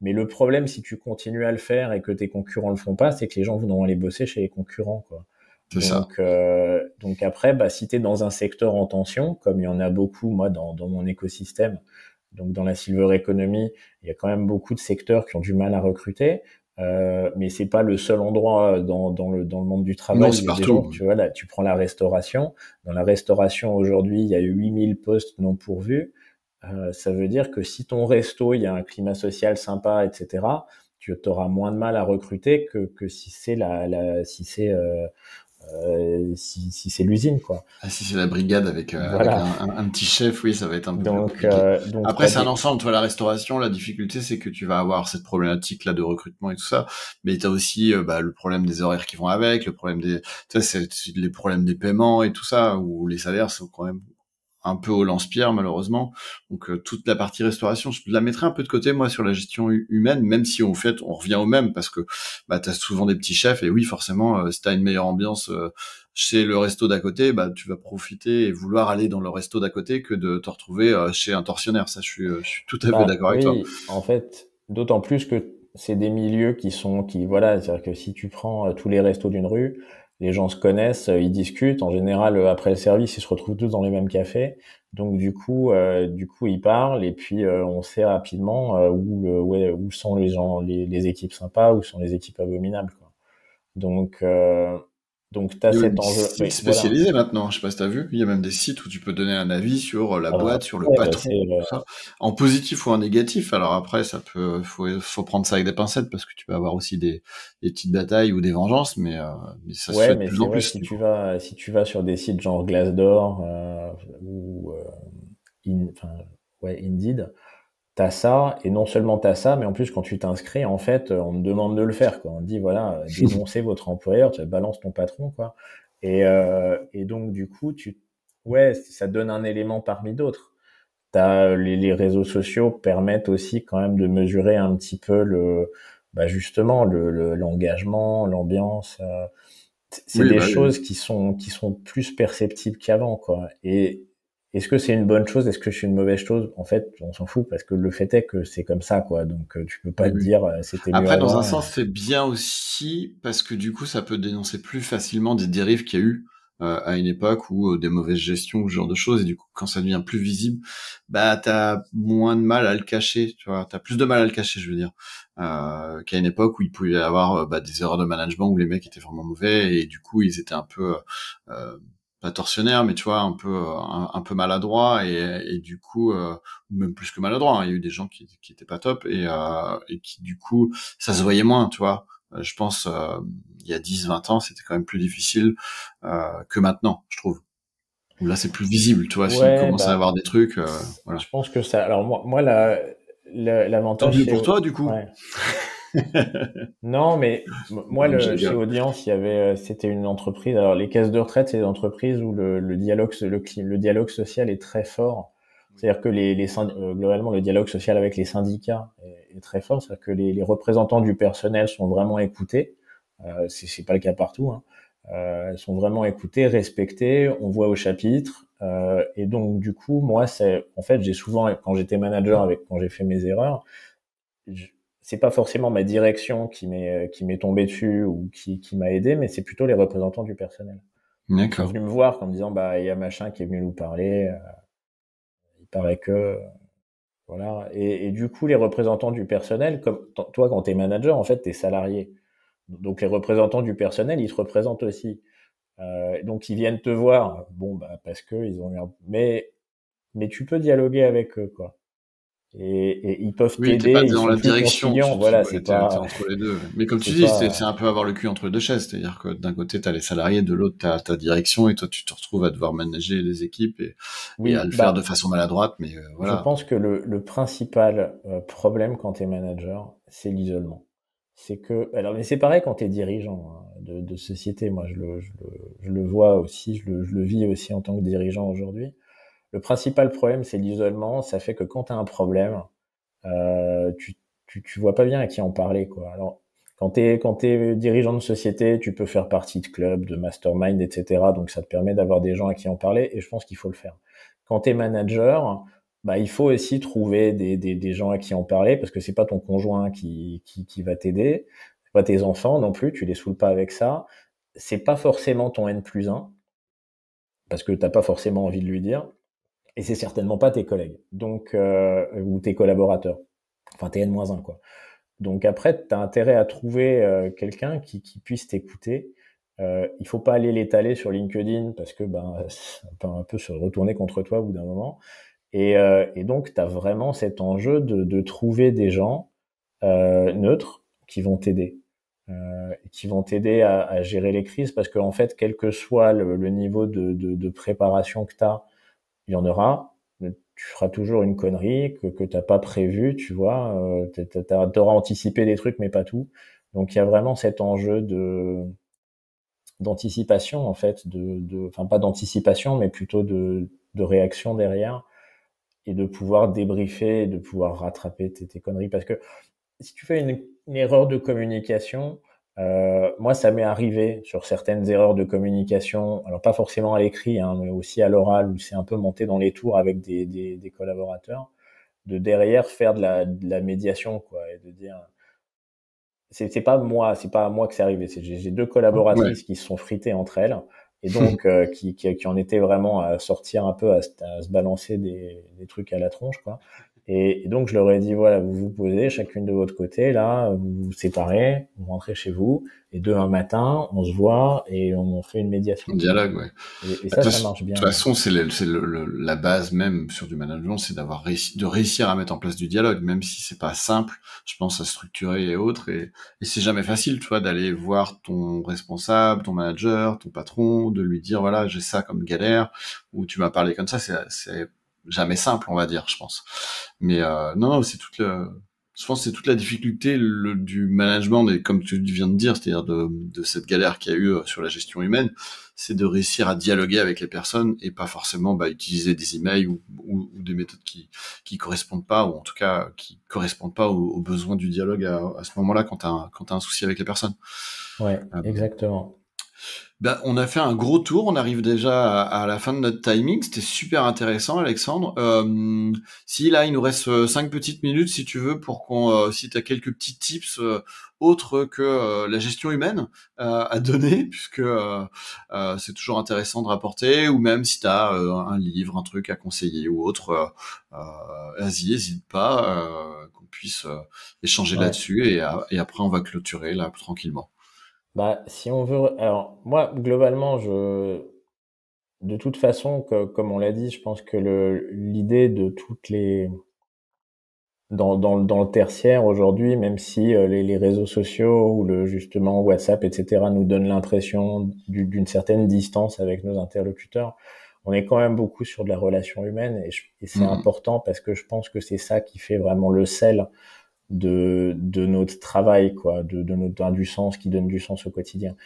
Mais le problème, si tu continues à le faire et que tes concurrents le font pas, c'est que les gens vont aller bosser chez les concurrents, quoi. C'est ça. Donc après, bah, si tu es dans un secteur en tension, comme il y en a beaucoup, moi, dans mon écosystème, donc dans la silver economy, il y a quand même beaucoup de secteurs qui ont du mal à recruter. Mais c'est pas le seul endroit dans le monde du Non, travail où c'est il y a des gens, partout. tu vois, là, tu prends la restauration. Dans la restauration, aujourd'hui, il y a eu 8000 postes non pourvus. Ça veut dire que si ton resto, il y a un climat social sympa, etc., tu auras moins de mal à recruter que si c'est si c'est l'usine, quoi. Ah, si c'est la brigade avec Voilà. un petit chef, oui, ça va être un peu plus Donc, compliqué. Après, t'as c'est un des, ensemble. Toi, la restauration, la difficulté, c'est que tu vas avoir cette problématique-là de recrutement et tout ça. Mais tu as aussi bah, le problème des horaires qui vont avec, le problème des... Tu sais, c'est les problèmes des paiements et tout ça, où les salaires sont quand même un peu au lance-pierre malheureusement. Donc toute la partie restauration, je la mettrais un peu de côté moi sur la gestion humaine, même si en fait on revient au même parce que bah t'as souvent des petits chefs et oui forcément si t'as une meilleure ambiance chez le resto d'à côté, bah tu vas profiter et vouloir aller dans le resto d'à côté que de te retrouver chez un tortionnaire. Ça je suis tout à fait bah d'accord avec toi. oui, en fait, d'autant plus que c'est des milieux voilà, c'est-à-dire que si tu prends tous les restos d'une rue, les gens se connaissent, ils discutent. En général, après le service, ils se retrouvent tous dans les mêmes cafés. Donc du coup, ils parlent et puis on sait rapidement où sont les gens, les équipes sympas, où sont les équipes abominables, quoi. Donc euh, donc t'as Il y a même cet des enjeu. sites Mais voilà. spécialisés maintenant, je sais pas si t'as vu, il y a même des sites où tu peux donner un avis sur la Alors, boîte, sur le ouais, bah, patron, tout ça, en positif ou en négatif. Alors après, faut prendre ça avec des pincettes parce que tu peux avoir aussi des petites batailles ou des vengeances, mais ça se fait ouais, de mais plus c'est en vrai que plus du coup. si tu vas sur des sites genre Glassdoor ou enfin, ouais, Indeed, t'as ça, et non seulement t'as ça, mais en plus quand tu t'inscris, en fait, on te demande de le faire, quoi. On te dit voilà, dénoncez votre employeur, tu balances ton patron, quoi. Et donc du coup, ouais, ça donne un élément parmi d'autres. Les réseaux sociaux permettent aussi quand même de mesurer un petit peu bah justement l'engagement, l'ambiance. C'est Oui, des bah oui. choses qui sont plus perceptibles qu'avant, quoi. Et est-ce que c'est une bonne chose? Est-ce que c'est une mauvaise chose? En fait, on s'en fout parce que le fait est que c'est comme ça, quoi. Donc, tu peux pas Oui, te oui. dire c'était mieux Après, dans un avant. sens, c'est bien aussi parce que du coup, ça peut dénoncer plus facilement des dérives qu'il y a eu à une époque ou des mauvaises gestions, ce genre de choses. Et du coup, quand ça devient plus visible, bah t'as moins de mal à le cacher, tu vois. T'as plus de mal à le cacher, je veux dire, qu'à une époque où il pouvait y avoir bah, des erreurs de management où les mecs étaient vraiment mauvais et du coup, ils étaient un peu euh, pas tortionnaires, mais tu vois, un peu maladroits et du coup, ou même plus que maladroits. Hein. Il y a eu des gens qui étaient pas top et qui du coup ça se voyait moins, tu vois. Je pense il y a 10-20 ans, c'était quand même plus difficile que maintenant, je trouve. Où là, c'est plus visible, tu vois, s'il Ouais, commence à bah, avoir des trucs, je voilà. pense que ça. Alors moi, Tant l'avantage mieux c'est, pour toi, du coup. ouais. Non, mais moi, Non, je chez rigole. Audience, c'était une entreprise. Alors, les caisses de retraite, c'est des entreprises où le dialogue social est très fort. Oui. C'est-à-dire que globalement, le dialogue social avec les syndicats est très fort. C'est-à-dire que les représentants du personnel sont vraiment écoutés. C'est pas le cas partout, hein. Elles sont vraiment écoutées, respectées. On voit au chapitre. Et donc, du coup, moi, en fait, j'ai souvent, quand j'étais manager, quand j'ai fait mes erreurs, je- c'est pas forcément ma direction qui m'est tombée dessus ou qui m'a aidé, mais c'est plutôt les représentants du personnel. Ils sont D'accord. venus me voir en me disant bah il y a machin qui est venu nous parler, il paraît que voilà. Et du coup les représentants du personnel, comme toi quand t'es manager en fait t'es salarié, donc les représentants du personnel ils te représentent aussi. Donc ils viennent te voir, bon bah parce que ils ont eu mais tu peux dialoguer avec eux, quoi. Et ils peuvent Oui, t'es pas t'aider, ils dans sont la plus direction, conciliants. Voilà, ouais, c'est t'es pas, entre les deux. Mais comme tu c'est dis, c'est pas, un peu avoir le cul entre deux chaises, c'est-à-dire que d'un côté t'as les salariés, de l'autre t'as ta direction, et toi tu te retrouves à devoir manager les équipes et à oui, le faire de bah, façon maladroite, mais je voilà. pense que le principal problème quand tu es manager, c'est l'isolement. C'est que, alors, mais c'est pareil quand tu es dirigeant, hein, de société. Moi, je le vois aussi, je le vis aussi en tant que dirigeant aujourd'hui. Le principal problème, c'est l'isolement. Ça fait que quand tu as un problème, tu vois pas bien à qui en parler, quoi. Alors, Quand t'es dirigeant de société, tu peux faire partie de clubs, de mastermind, etc. Donc ça te permet d'avoir des gens à qui en parler et je pense qu'il faut le faire. Quand t'es manager, bah il faut aussi trouver des gens à qui en parler parce que c'est pas ton conjoint qui va t'aider, c'est pas tes enfants non plus, tu les saoules pas avec ça. C'est pas forcément ton N+1 parce que t'as pas forcément envie de lui dire et c'est certainement pas tes collègues donc ou tes collaborateurs. Enfin tes N-1 quoi. Donc après, tu as intérêt à trouver quelqu'un qui puisse t'écouter. Il faut pas aller l'étaler sur LinkedIn parce que ça peut un peu se retourner contre toi au bout d'un moment. Et donc, tu as vraiment cet enjeu de trouver des gens neutres qui vont t'aider. Qui vont t'aider à gérer les crises parce qu'en fait, quel que soit le niveau de préparation que tu as, il y en aura. Tu feras toujours une connerie que t'as pas prévu, tu vois. T'auras anticipé des trucs, mais pas tout. Donc il y a vraiment cet enjeu d'anticipation en fait, enfin pas d'anticipation, mais plutôt de réaction derrière et de pouvoir débriefer, et de pouvoir rattraper tes conneries. Parce que si tu fais une erreur de communication, moi, ça m'est arrivé sur certaines erreurs de communication, alors pas forcément à l'écrit, hein, mais aussi à l'oral, où c'est un peu monté dans les tours avec des collaborateurs, de derrière faire de la médiation, quoi, et de dire, c'est pas à moi que c'est arrivé. J'ai deux Ouais. collaboratrices qui se sont fritées entre elles, et donc qui en étaient vraiment à sortir un peu, à se balancer des trucs à la tronche, quoi. Et donc je leur ai dit voilà, vous vous posez chacune de votre côté, là, vous vous séparez, vous rentrez chez vous, et demain matin, on se voit et on fait une médiation. Dialogue, ouais. Et De ça marche toute bien. façon, la base même sur du management, c'est de réussir à mettre en place du dialogue, même si c'est pas simple. Je pense à structurer et autres, et c'est jamais facile, tu vois, d'aller voir ton responsable, ton manager, ton patron, de lui dire voilà, j'ai ça comme galère, ou tu m'as parlé comme ça, c'est jamais simple, on va dire, je pense. Mais non, je pense que c'est toute la difficulté du management, et comme tu viens de dire, c'est-à-dire de cette galère qu'il y a eu sur la gestion humaine, c'est de réussir à dialoguer avec les personnes et pas forcément utiliser des emails ou des méthodes qui correspondent pas, ou en tout cas qui correspondent pas aux besoins du dialogue à ce moment-là quand t'as un souci avec les personnes. Ouais, Euh, exactement. on a fait un gros tour, on arrive déjà à la fin de notre timing. C'était super intéressant, Alexandre. Si là, il nous reste 5 petites minutes, si tu veux, si tu as quelques petits tips autres que la gestion humaine à donner, puisque c'est toujours intéressant de rapporter, ou même si tu as un livre, un truc à conseiller ou autre, vas-y, n'hésite pas, qu'on puisse échanger Ouais. là-dessus, et après on va clôturer là tranquillement. Bah, si on veut, alors moi, globalement, de toute façon, comme on l'a dit, je pense que l'idée de toutes les dans le tertiaire aujourd'hui, même si les réseaux sociaux ou justement WhatsApp, etc., nous donnent l'impression d'une certaine distance avec nos interlocuteurs, on est quand même beaucoup sur de la relation humaine et c'est Mhm. important parce que je pense que c'est ça qui fait vraiment le sel de notre travail, quoi, de notre du sens, qui donne du sens au quotidien.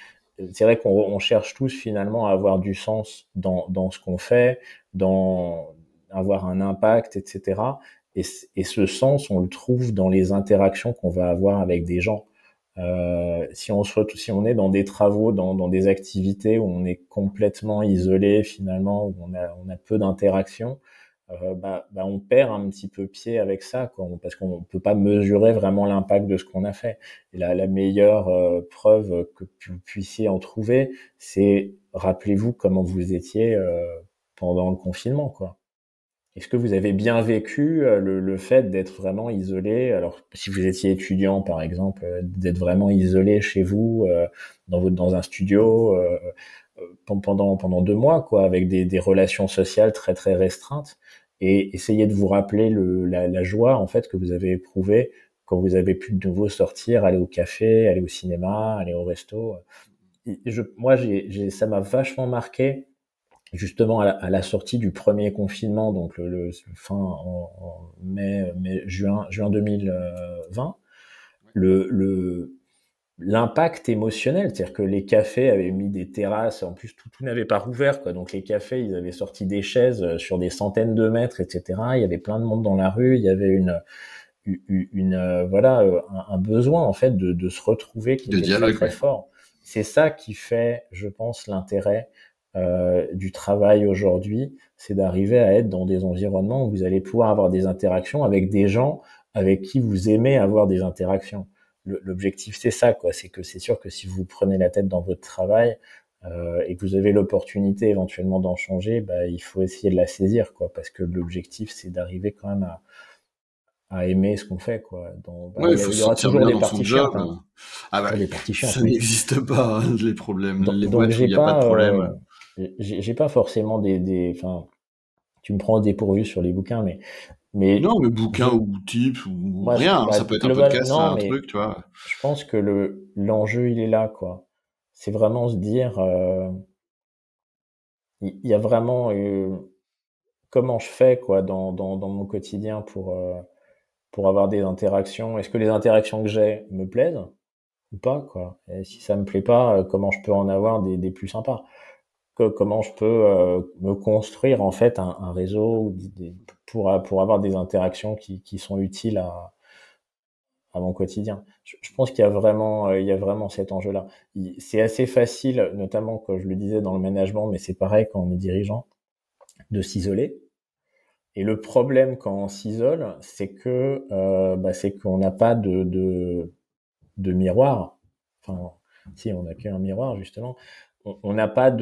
C'est vrai qu'on cherche tous finalement à avoir du sens dans ce qu'on fait, dans avoir un impact, etc. Et ce sens, on le trouve dans les interactions qu'on va avoir avec des gens. Si on est dans des travaux, dans des activités où on est complètement isolé finalement, où on a peu d'interactions, on perd un petit peu pied avec ça, quoi, parce qu'on peut pas mesurer vraiment l'impact de ce qu'on a fait. Et la meilleure preuve que vous puissiez en trouver, c'est rappelez-vous comment vous étiez pendant le confinement, quoi. Est-ce que vous avez bien vécu le fait d'être vraiment isolé? Alors, si vous étiez étudiant, par exemple, d'être vraiment isolé chez vous, dans un studio, pendant 2 mois, quoi, avec des relations sociales très très restreintes, et essayer de vous rappeler la joie en fait que vous avez éprouvée quand vous avez pu de nouveau sortir, aller au café, aller au cinéma, aller au resto. Moi, ça m'a vachement marqué justement à la sortie du premier confinement, donc le fin en juin 2020, le l'impact émotionnel, c'est-à-dire que les cafés avaient mis des terrasses, en plus tout n'avait pas rouvert, quoi. Donc les cafés, ils avaient sorti des chaises sur des centaines de mètres, etc. Il y avait plein de monde dans la rue, il y avait un besoin en fait de se retrouver qui De est dialogue, très ouais. fort. C'est ça qui fait, je pense, l'intérêt du travail aujourd'hui, c'est d'arriver à être dans des environnements où vous allez pouvoir avoir des interactions avec des gens avec qui vous aimez avoir des interactions. L'objectif, c'est ça, quoi. C'est que c'est sûr que si vous prenez la tête dans votre travail et que vous avez l'opportunité éventuellement d'en changer, bah, il faut essayer de la saisir, quoi, parce que l'objectif, c'est d'arriver quand même à aimer ce qu'on fait, quoi. Ouais, il faut Il y se aura sentir toujours bien des dans son parties job. chiantes, hein. Ah bah, Toujours des parties chiantes, ça oui. n'existe pas, hein, les problèmes. Les Donc boîtes où il n'y a pas de problème. j'ai pas forcément enfin, tu me prends au dépourvu sur les bouquins, mais Non, mais bouquin je, ou tips ou moi, rien, hein. Ça peut être un global, podcast, non, un truc, mais tu vois. je pense que l'enjeu, il est là, quoi. C'est vraiment se dire, il y a vraiment comment je fais, quoi, dans mon quotidien pour avoir des interactions. Est-ce que les interactions que j'ai me plaisent ou pas, quoi? Et si ça me plaît pas, comment je peux en avoir des plus sympas? Comment je peux me construire en fait un réseau pour avoir des interactions qui sont utiles à mon quotidien. Je pense qu'il y a vraiment cet enjeu-là. C'est assez facile, notamment quand je le disais dans le management, mais c'est pareil quand on est dirigeant, de s'isoler. Et le problème quand on s'isole, c'est qu'on n'a pas de miroir. Enfin, si on n'a qu'un miroir justement, on n'a pas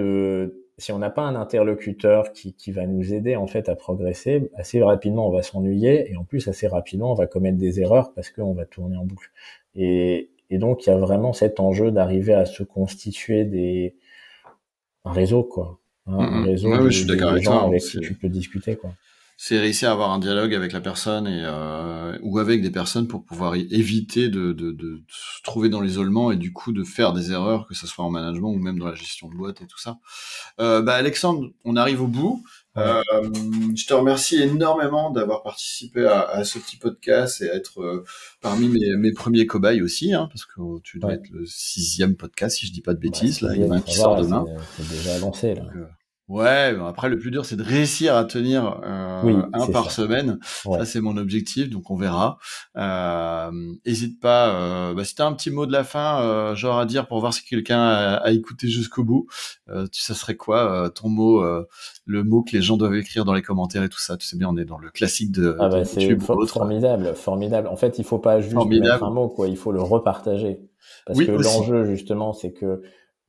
si on n'a pas un interlocuteur qui va nous aider en fait à progresser, assez rapidement on va s'ennuyer et en plus assez rapidement on va commettre des erreurs parce qu'on va tourner en boucle. Et donc il y a vraiment cet enjeu d'arriver à se constituer un réseau, quoi, un réseau Ouais, ouais, je suis d'accord de avec toi, gens hein. avec qui tu peux discuter, quoi. C'est réussir à avoir un dialogue avec la personne ou avec des personnes pour pouvoir éviter de se trouver dans l'isolement et du coup de faire des erreurs, que ce soit en management ou même dans la gestion de boîte et tout ça. Bah Alexandre, on arrive au bout. Ouais. Je te remercie énormément d'avoir participé à ce petit podcast et être parmi mes premiers cobayes aussi, hein, parce que tu dois Ouais. être le 6e podcast, si je dis pas de Bah, bêtises. Là, il y en a un qui ça sort va, demain. c'est déjà lancé, là. Donc, ouais, bon, après le plus dur c'est de réussir à tenir Oui, un c'est par ça. semaine. Ouais. Ça c'est mon objectif, donc on verra. Hésite pas, si t'as un petit mot de la fin, genre à dire pour voir si quelqu'un a écouté jusqu'au bout, ça serait quoi ton mot, le mot que les gens doivent écrire dans les commentaires et tout ça. Tu sais bien, on est dans le classique Ah de bah c'est YouTube ou autre. formidable, formidable. En fait, il faut pas juste mettre un Formidable. mot, quoi. Il faut le repartager. Parce Oui que aussi. l'enjeu, justement, c'est que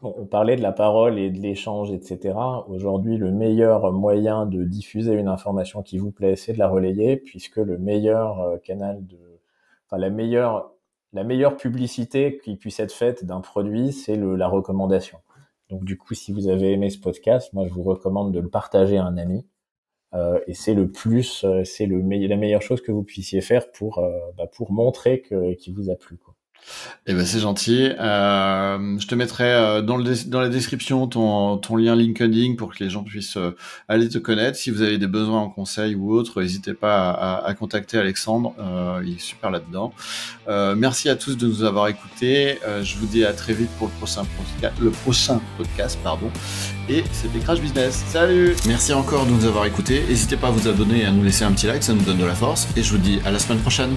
on parlait de la parole et de l'échange, etc. Aujourd'hui, le meilleur moyen de diffuser une information qui vous plaît, c'est de la relayer, puisque le meilleur enfin la meilleure publicité qui puisse être faite d'un produit, c'est la recommandation. Donc du coup, si vous avez aimé ce podcast, moi je vous recommande de le partager à un ami. Et c'est la meilleure chose que vous puissiez faire pour montrer qu'il vous a plu, quoi. Eh ben c'est gentil. Je te mettrai dans la description ton lien LinkedIn pour que les gens puissent aller te connaître. Si vous avez des besoins en conseil ou autre, n'hésitez pas à contacter Alexandre. Il est super là-dedans. Merci à tous de nous avoir écoutés. Je vous dis à très vite pour le prochain podcast, pardon. Et c'était Crash Business. Salut! Merci encore de nous avoir écoutés. N'hésitez pas à vous abonner et à nous laisser un petit like, ça nous donne de la force. Et je vous dis à la semaine prochaine.